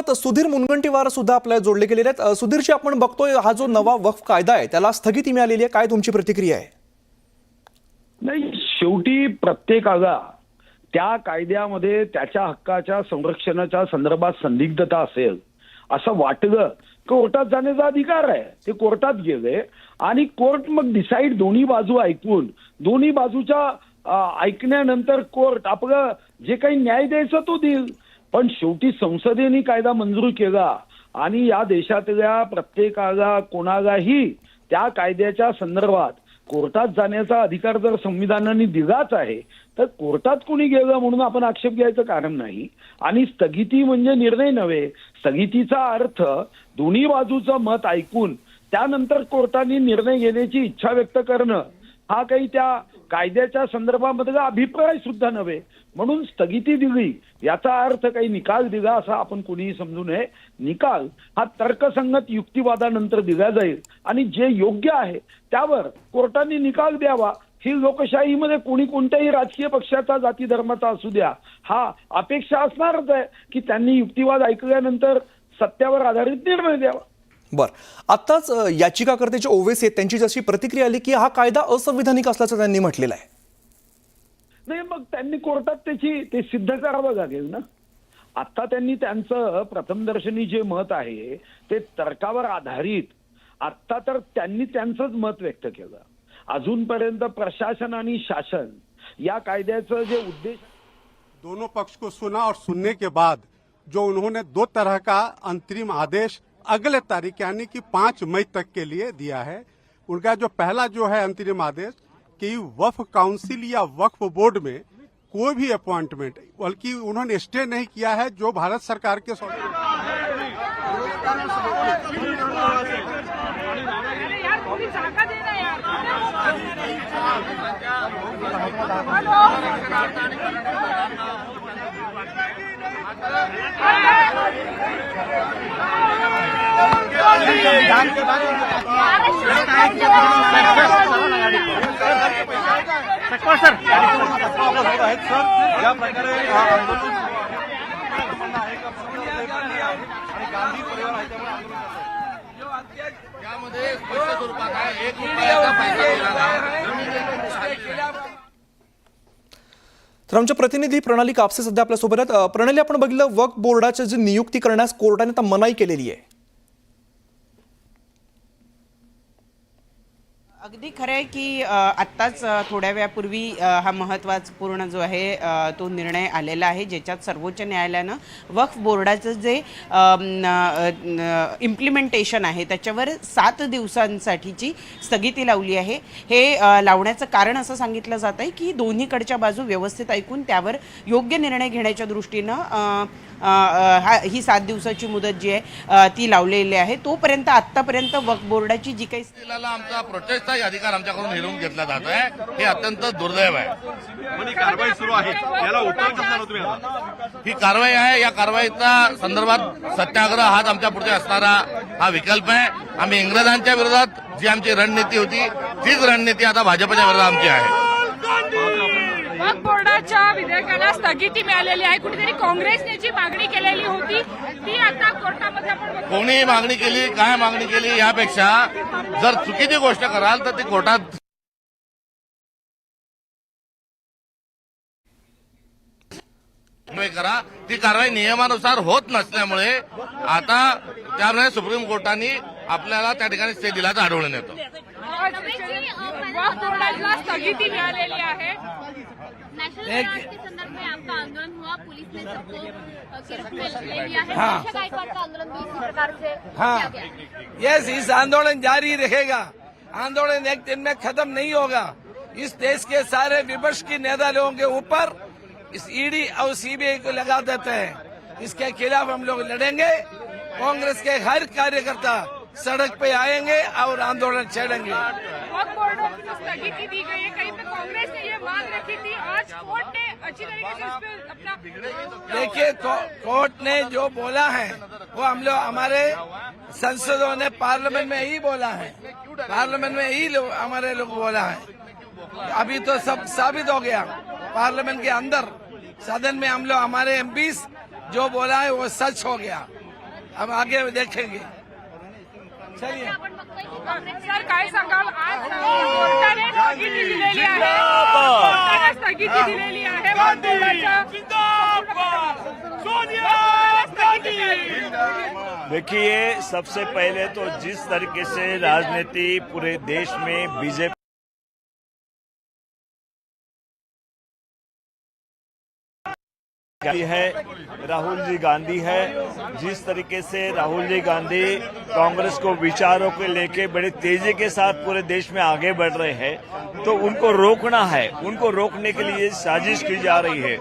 आपल्यासोबत सुधीर मुनगंटीवार सुद्धा आपल्याला जोडले गेलेले आहेत। सुधीरजी, आपण बघतोय हा जो नवा वक्फ कायदा आहे त्याला स्थगिती मिळालेली आहे, काय तुमची प्रतिक्रिया आहे? नाही, शेवटी प्रत्येकाला त्या कायद्यामध्ये त्याच्या हक्काच्या संरक्षणाच्या संदर्भात संदिग्धता असेल असं वाटलं, कोर्टात जाण्याचा अधिकार आहे। ते कोर्टात गेले आणि कोर्ट मग डिसाईड, दोन्ही बाजू ऐकून, दोन्ही बाजूच्या ऐकण्यानंतर कोर्ट आपलं जे काही न्याय द्यायचा तो देईल। पण शेवटी संसदेने कायदा मंजूर केला आणि या देशातल्या प्रत्येकाला, कोणालाही त्या कायद्याच्या संदर्भात कोर्टात जाण्याचा अधिकार जर संविधानाने दिलाच आहे, तर कोर्टात कोणी गेलं म्हणून आपण आक्षेप घ्यायचं कारण नाही। आणि स्थगिती म्हणजे निर्णय नव्हे, स्थगितीचा अर्थ दोन्ही बाजूचं मत ऐकून त्यानंतर कोर्टाने निर्णय घेण्याची इच्छा व्यक्त करणं, हा काही त्या कायद्याच्या संदर्भामधला अभिप्राय सुद्धा नव्हे। म्हणून स्थगिती दिली याचा अर्थ काही निकाल दिला असं आपण कोणीही समजू नये। निकाल हा तर्कसंगत युक्तिवादानंतर दिला जाईल आणि जे योग्य आहे त्यावर कोर्टाने निकाल द्यावा। ही लोकशाहीमध्ये कोणी कोणत्याही राजकीय पक्षाचा, जाती धर्माचा असू द्या, हा अपेक्षा असणारच आहे की त्यांनी युक्तिवाद ऐकल्यानंतर सत्यावर आधारित निर्णय द्यावा। बर, आताच याचिकाकर्ते जे ओवेसी आहेत त्यांची जशी प्रतिक्रिया आली की हा कायदा असंविधानिक असल्याचं त्यांनी म्हटलेलं आहे। नाही, मग त्यांनी कोर्टात ते सिद्ध करावं लागेल ना। आता त्यांनी त्यांचं प्रथमदर्शनी जे मत आहे ते तर्कावर आधारित, आता तर त्यांनी त्यांचंच मत व्यक्त केलं। अजूनपर्यंत प्रशासन आणि शासन या कायद्याचं जे उद्देश, दोनों पक्ष को सुना और सुनने के बाद जो उन्होंने दो तरह का अंतरिम आदेश अगले तारीख यानी कि 5 मई तक के लिए दिया है। उनका जो पहला जो है अंतरिम आदेश कि वक्फ काउंसिल या वक्फ बोर्ड में कोई भी अपॉइंटमेंट, बल्कि उन्होंने स्टे नहीं किया है जो भारत सरकार के तर आमच्या प्रतिनिधी प्रणाली कापसे सध्या आपल्या सोबत आहेत। प्रणाली, आपण बघितलं वक्फ बोर्डाची जी नियुक्ती करण्यास कोर्टाने आता मनाई केलेली आहे। अगदी खरं आहे की आत्ताच थोड्या वेळापूर्वी हा महत्त्वपूर्ण जो आहे तो निर्णय आलेला आहे, ज्याच्यात सर्वोच्च न्यायालयानं वक्फ बोर्डाचं जे इम्प्लिमेंटेशन आहे त्याच्यावर 7 दिवसांसाठीची स्थगिती लावली आहे। हे लावण्याचं कारण असं सांगितलं जात आहे की दोन्हीकडच्या बाजू व्यवस्थित ऐकून त्यावर योग्य निर्णय घेण्याच्या दृष्टीनं ही 7 दिवसाची मुदत जी आहे ती लावलेली आहे। तोपर्यंत आतापर्यंत वक्फ बोर्डाची जी काही आमचा प्रोटेस्टचा अधिकार आमच्याकडून हिरावून घेतला जात आहे, हे अत्यंत दुर्दैव आहे। कारवाई सुरू आहे, याला उत्तर कसं तुम्ही? ही कारवाई आहे, या कारवाईचा संदर्भात सत्याग्रह हाच आमच्या पुढे असणारा हा विकल्प आहे। आम्ही इंग्रजांच्या विरोधात जी आमची रणनीती होती तीच रणनीती आता भाजपच्या विरोधात आमची आहे। वक्फ बोर्डाच्या विधेयकाला स्थगिती मिळालेली आहे। कुठेतरी काँग्रेसने जी मागणी केलेली होती ती आता कोर्टामध्ये आपण कोणी मागणी केली, काय मागणी केली, यापेक्षा जर चुकीची गोष्ट कराल तर ती कोर्टात करा। ती कारवाई नियमानुसार होत नसल्यामुळे आता त्यामुळे सुप्रीम कोर्टाने आपल्याला त्या ठिकाणी स्टे दिल्याचं आढळून येतं। वक्फ बोर्डाला स्थगिती मिळालेली आहे। के संदर्भ में आपका आंदोलन हुआ, पुलिस ने सबको गिरफ्तार ले लिया है। हर्षद गायकवाड़ का आंदोलन भी इसी प्रकार से किया गया। यस, इस आंदोलन जारी रहेगा। आंदोलन एक दिन में खत्म नहीं होगा। इस देश के सारे विपक्ष के नेता लोगों के ऊपर इस ईडी और सीबीआई को लगा देते हैं। इसके खिलाफ हम लोग लड़ेंगे। कांग्रेस के हर कार्यकर्ता सड़क पे आएंगे और आंदोलन छेड़ेंगे। वक्फ बोर्ड की जो स्थगिती दी गई है, कहीं पे कांग्रेस ने ये मांग रखी थी, आज कोर्ट ने अच्छी तरीके से इस पे अपना देखिए, कोर्ट ने जो बोला है वो हम लोग हमारे संसदों ने पार्लियामेंट में ही बोला है, पार्लियामेंट में ही हमारे लोग बोला है। अभी तो सब साबित हो गया। पार्लियामेंट के अंदर सदन में हम लोग हमारे एमपीज जो बोला है वो सच हो गया। हम आगे देखेंगे। चलिए आपण बघतोय की काँग्रेस सर काय सांगाल आज कोर्टाने स्थगिती दिलेली आहे कोर्टाने स्थगिती दिलेली आहे वक्फ बोर्डाच्या देखिए, सबसे पहले तो जिस तरीके से राजनीति पूरे देश में बीजेपी है, राहुल जी गांधी है, जिस तरीके से राहुल जी गांधी कांग्रेस को विचारों को लेके बड़े तेजी के साथ पूरे देश में आगे बढ़ रहे हैं, तो उनको रोकना है। उनको रोकने के लिए साजिश की जा रही है।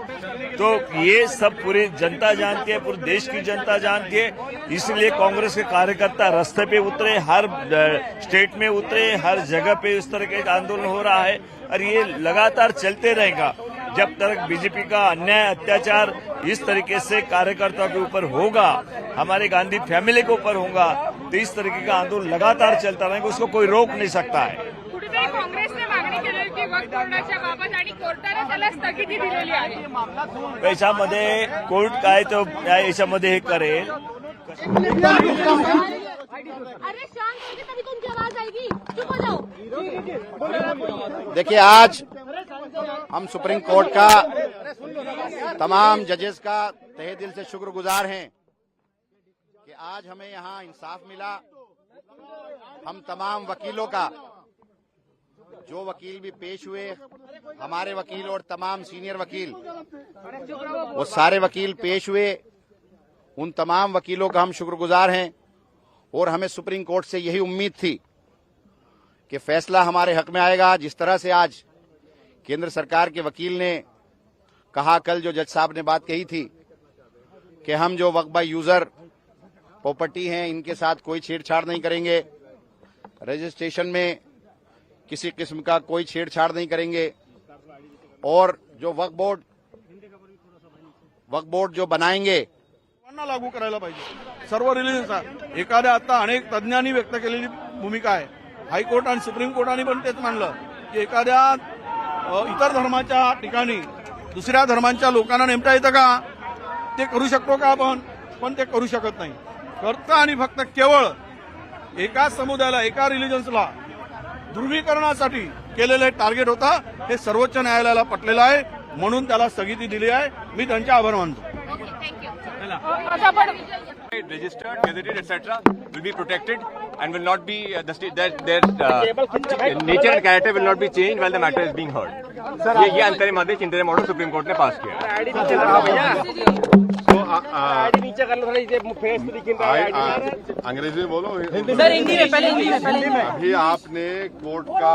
तो ये सब पूरी जनता जानती है, पूरे देश की जनता जानती है। इसलिए कांग्रेस के कार्यकर्ता रास्ते पे उतरे, हर स्टेट में उतरे, हर जगह पे इस तरह का आंदोलन हो रहा है और ये लगातार चलते रहेगा जब तक बीजेपी का अन्याय अत्याचार इस तरीके से कार्यकर्ताओं के ऊपर होगा, हमारे गांधी फैमिली के ऊपर होगा, तो इस तरीके का आंदोलन लगातार चलता रहेगा। उसको कोई रोक नहीं सकता है। कुठेतरी काँग्रेसने मागणी केली होती वक्फ बोर्डाच्या बाबत आणि कोर्टाने त्याला स्थगिती दिलेली आहे। याच्यामध्ये कोर्ट काय तो याच्यामध्ये हे करेल। अरे शांत होके तभी तुमकी आवाज आएगी, चुप हो जाओ। देखिए, आज हम सुप्रीम कोर्ट का तमाम जजेस का तहे दिल से शुक्रगुजार हैं कि आज हमें यहाँ इंसाफ मिला। हम तमाम वकीलों का, जो वकील भी पेश हुए, हमारे वकील और तमाम सीनियर वकील, वो सारे वकील पेश हुए, उन तमाम वकीलों का हम शुक्रगुजार हैं। और हमें सुप्रीम कोर्ट से यही उम्मीद थी कि फैसला हमारे हक में आएगा। जिस तरह से आज केंद्र सरकार के वकील ने कहा, कल जो जज साहब ने बात कही थी कि हम जो वक्फ बाय यूजर प्रॉपर्टी हैं, इनके साथ कोई छेड़छाड़ नहीं करेंगे, रजिस्ट्रेशन में किसी किस्म का कोई छेड़छाड़ नहीं करेंगे, और जो वक्फ बोर्ड जो बनाएंगे लागू करायला पाहिजे सर्व रिलीजन्स। एखाद्या आता अनेक तज्ञांनी व्यक्त केलेली भूमिका आहे, हायकोर्ट आणि सुप्रीम कोर्टाने पण तेच मानलं की एखाद्या इतर धर्माच्या ठिकाणी दुसऱ्या धर्मांच्या लोकांना नेमता येतं का, ते करू शकतो का आपण, पण ते करू शकत नाही। फक्त आणि फक्त केवळ एका समुदायाला, एका रिलीजन्सला ध्रुवीकरणासाठी केलेले टार्गेट होता, हे सर्वोच्च न्यायालयाला पटलेलं आहे, म्हणून त्याला स्थगिती दिली आहे। मी त्यांचे आभार मानतो। Registered, gazetted, etc. will be protected and will not be their nature and character will not be changed while the matter is being heard. ये अंतरिम आदेश इंटरिम ऑर्डर सुप्रीम कोर्ट ने पास किया। अंग्रेजी में बोलो सर, हिंदी में पहले अभी आपने कोर्ट का,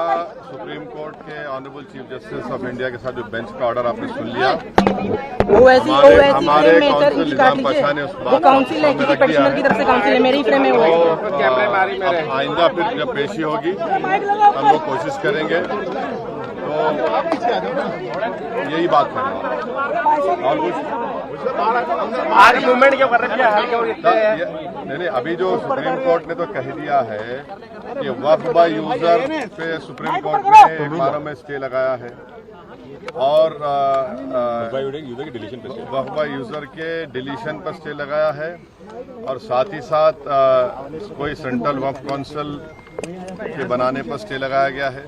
सुप्रीम कोर्ट के honourable chief justice of India के साथ जो बेंच का ऑर्डर आपने सुन लिया, हमारे काउंसिल निजाम पाशा ने उस बात काउंसिल की तरफ से काउंसिल है, मेरी फ्रेम में आइंदा फिर जब पेशी होगी हम लोग कोशिश करेंगे, तो यही बात है। और कुछ आज मूवमेंट क्यों कर रहे हैं? नहीं, अभी जो सुप्रीम कोर्ट ने तो कह दिया है कि वक्फ बाय यूजर पे सुप्रीम कोर्ट ने एक बार में स्टे लगाया है, और वक्फ बाय यूजर के डिलीशन पर स्टे लगाया है, और साथ ही साथ कोई सेंट्रल वक्फ काउंसिल के बनाने पर स्टे लगाया गया है,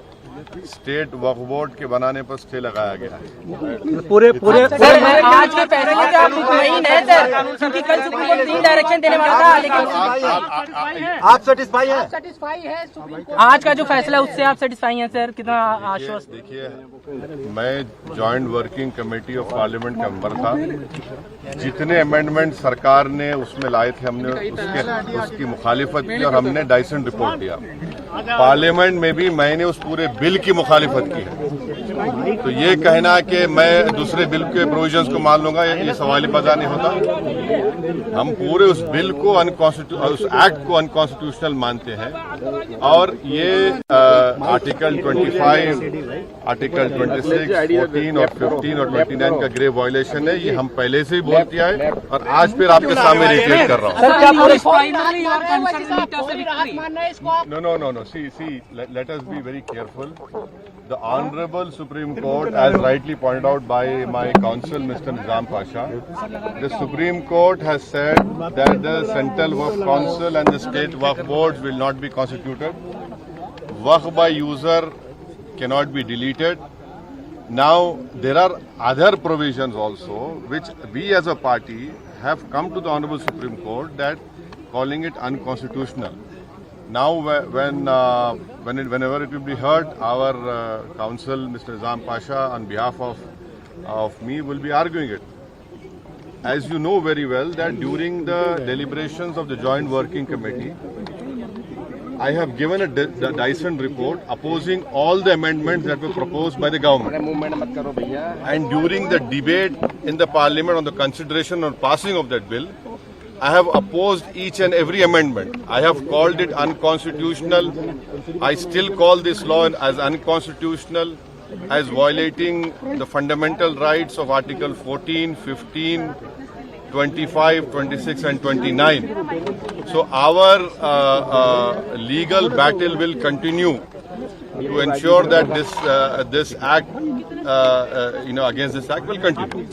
स्टेट वक्फ बोर्ड के बनाने पर स्टे लगाया गया है। पूरे सर, आज के फैसले से आप मुतमईन हैं सर, क्योंकि कल सुप्रीम कोर्ट 3 डायरेक्शन देने वाला था, लेकिन आप सेटिस्फाई है? आज का जो फैसला उससे आप सेटिस्फाई हैं सर? कितना आश्वस्त? देखिए, मैं joint working committee of parliament का मेंबर था। जितने अमेंडमेंट सरकार ने उसमें लाए थे, हमने उसकी मुखालिफत की और हमने डाइसेंट रिपोर्ट दिया। पार्लियामेंट में भी मैंने उस पूरे बिल की मुखालिफत की है। तो ये कहना कि मैं दूसरे बिल के प्रोविजंस को मान लूंगा, ये सवाल पैदा नहीं होता। हम पूरे उस बिल को उस एक्ट को अनकॉन्स्टिट्यूशनल मानते हैं, और ये आर्टिकल 25, आर्टिकल 26, 14 और 15 और 29 का ग्रेव वायलेशन है। ये हम पहले से ही बोल के आए और आज फिर आपके सामने रिपीट कर रहा हूँ। No. See. Let us be very careful. The Honorable Supreme Court, as rightly pointed out by my counsel, Mr. Nizam Pasha, the Supreme Court has said that the Central Waqf Council and the State Waqf Boards will not be constituted. Waqf by user cannot be deleted. Now, there are other provisions also, which we as a party have come to the Honorable Supreme Court that calling it unconstitutional. Now, whenever it will be heard, our counsel, Mr. Nizam Pasha, on behalf of me, will be arguing it. As you know very well, that during the deliberations of the Joint Working Committee, I have given a Dyson report opposing all the amendments that were proposed by the government. And during the debate in the Parliament on the consideration or passing of that bill, I have opposed each and every amendment. I have called it unconstitutional. I still call this law as unconstitutional, as violating the fundamental rights of Article 14, 15, 25, 26 and 29. So our legal battle will continue to ensure that this act, against this act will continue.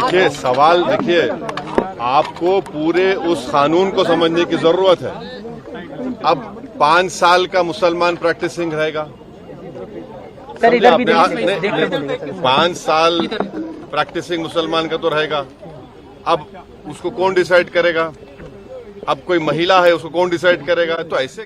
देखिए सवाल देखिए, आपको पूरे उस कानून को समझने की जरूरत है। अब 5 साल का मुसलमान प्रैक्टिसिंग रहेगा, 5 साल प्रैक्टिसिंग मुसलमान का तो रहेगा। अब उसको कौन डिसाइड करेगा? अब कोई महिला है, उसको कौन डिसाइड करेगा? तो ऐसे